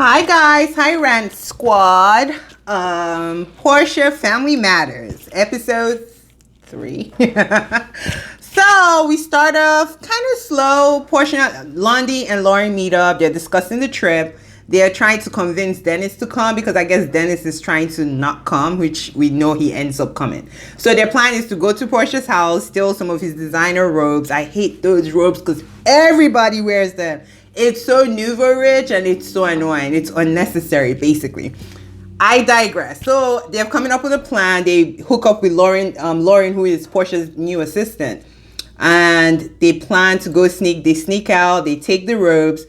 Hi guys, hi Rant Squad. Porsha Family Matters, episode 3. So we start off kind of slow. Porsha, Lundy, and Lauren meet up. They're discussing the trip. They're trying to convince Dennis to come because I guess Dennis is trying to not come, which we know he ends up coming. So their plan is to go to Porsha's house, steal some of his designer robes. I hate those robes because everybody wears them. It's so nouveau rich and it's so annoying. It's unnecessary, basically. I digress. So they're coming up with a plan. They hook up with Lauren, who is Porsha's new assistant. And they plan to go sneak. They sneak out. They take the robes.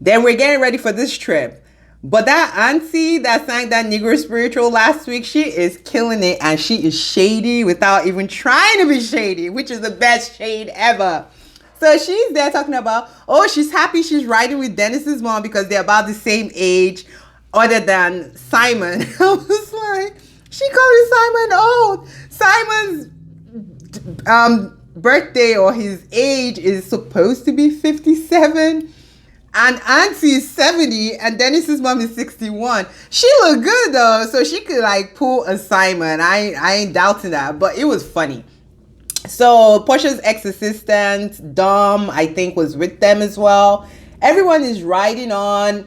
Then we're getting ready for this trip. But that auntie that sang that Negro spiritual last week, she is killing it. And she is shady without even trying to be shady, which is the best shade ever. So she's there talking about, oh, she's happy she's riding with Dennis's mom because they're about the same age, other than Simon. I was like, she called Simon old. Simon's birthday or his age is supposed to be 57. And Auntie is 70 and Dennis's mom is 61. She looked good though, so she could like pull a Simon. I ain't doubting that, but it was funny. So Porsha's ex-assistant, Dom, I think was with them as well. Everyone is riding on,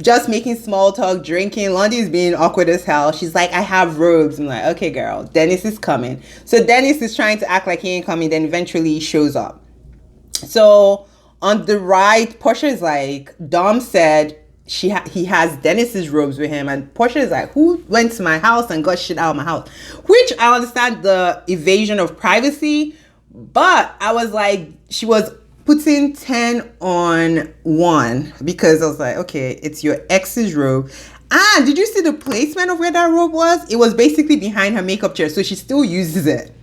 just making small talk, drinking. Lundy is being awkward as hell. She's like, I have robes. I'm like, okay, girl, Dennis is coming. So Dennis is trying to act like he ain't coming, then eventually he shows up. So on the ride, Porsha is like, Dom said he has Dennis's robes with him, and Porsha is like, who went to my house and got shit out of my house? Which I understand the evasion of privacy, but I was like, she was putting 10 on 1 because I was like, okay, it's your ex's robe. And did you see the placement of where that robe was? It was basically behind her makeup chair, so she still uses it.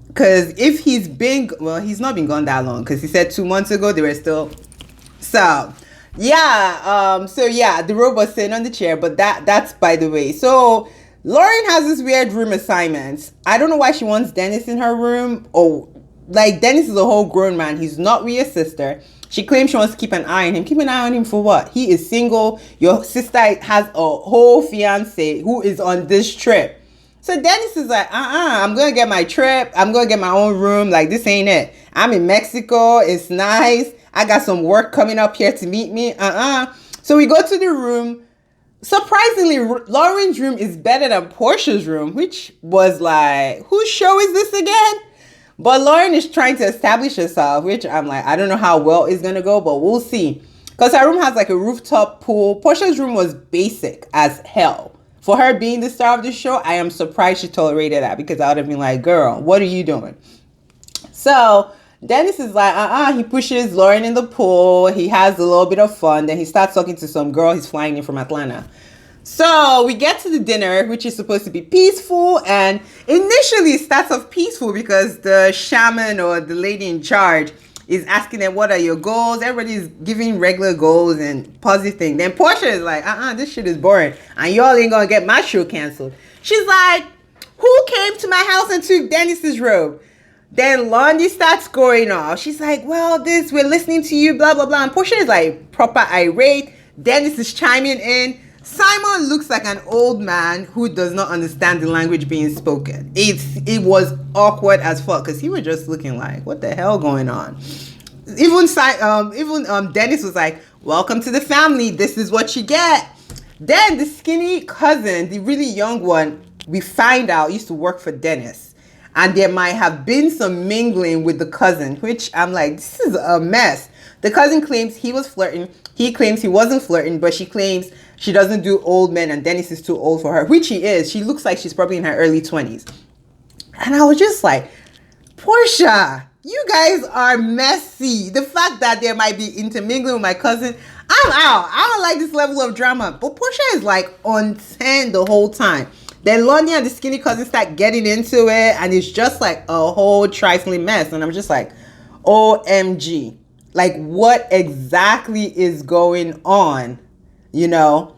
Because if he's been, well, he's not been gone that long, because he said 2 months ago they were still, so yeah, the robe was sitting on the chair, but that's by the way. So Lauren has this weird room assignment. I don't know why she wants Dennis in her room. Oh, like Dennis is a whole grown man. He's not with your sister. She claims she wants to keep an eye on him. Keep an eye on him for what? He is single. Your sister has a whole fiance who is on this trip. So Dennis is like, I'm going to get my trip. I'm going to get my own room. Like, this ain't it. I'm in Mexico. It's nice. I got some work coming up here to meet me. So we go to the room. Surprisingly, Lauren's room is better than Porsha's room, which was like, whose show is this again? But Lauren is trying to establish herself, which I'm like, I don't know how well it's going to go, but we'll see. Because her room has like a rooftop pool. Porsha's room was basic as hell. For her being the star of the show, I am surprised she tolerated that, because I would have been like, girl, what are you doing? So Dennis is like, he pushes Lauren in the pool. He has a little bit of fun. Then he starts talking to some girl he's flying in from Atlanta. So we get to the dinner, which is supposed to be peaceful. And initially it starts off peaceful because the shaman or the lady in charge is asking them, what are your goals? Everybody's giving regular goals and positive things. Then Porsha is like, this shit is boring. And y'all ain't gonna get my show canceled. She's like, who came to my house and took Dennis's robe? Then Lundy starts going off. She's like, well, we're listening to you, blah, blah, blah. And Porsha is like proper irate. Dennis is chiming in. Simon looks like an old man who does not understand the language being spoken. It was awkward as fuck because he was just looking like, what the hell going on? Even Dennis was like, welcome to the family. This is what you get. Then the skinny cousin, the really young one, we find out used to work for Dennis. And there might have been some mingling with the cousin, which I'm like, this is a mess. The cousin claims he was flirting. He claims he wasn't flirting, but she claims she doesn't do old men and Dennis is too old for her, which he is. She looks like she's probably in her early 20s. And I was just like, Porsha, you guys are messy. The fact that there might be intermingling with my cousin, I'm out. I don't like this level of drama. But Porsha is like on 10 the whole time. Then Lundy and the skinny cousin start getting into it, and it's just like a whole trifling mess. And I'm just like, OMG. Like, what exactly is going on? You know?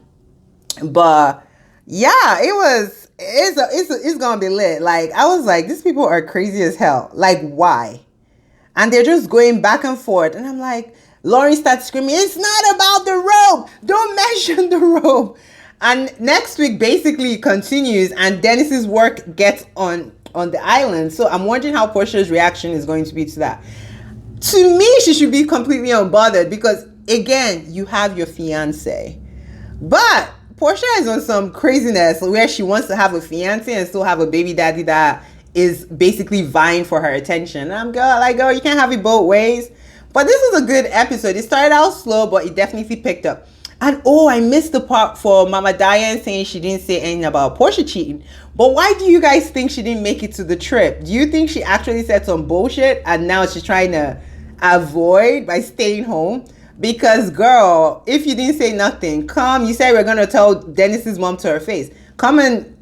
But yeah, it's gonna be lit. Like, I was like, these people are crazy as hell. Like, why? And they're just going back and forth. And I'm like, Lauren starts screaming, it's not about the robe. Don't mention the robe. And next week basically continues, and Dennis's work gets on the island. So I'm wondering how Porsha's reaction is going to be to that. To me, she should be completely unbothered because, again, you have your fiance. But Porsha is on some craziness where she wants to have a fiance and still have a baby daddy that is basically vying for her attention. I'm girl, you can't have it both ways. But this was a good episode. It started out slow, but it definitely picked up. And I missed the part for Mama Diane saying she didn't say anything about Porsha cheating. But why do you guys think she didn't make it to the trip? Do you think she actually said some bullshit and now she's trying to avoid by staying home? Because girl, if you didn't say nothing, you said we're going to tell Dennis's mom to her face. Come and,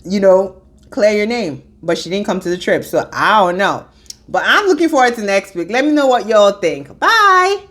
clear your name. But she didn't come to the trip. So I don't know. But I'm looking forward to next week. Let me know what y'all think. Bye.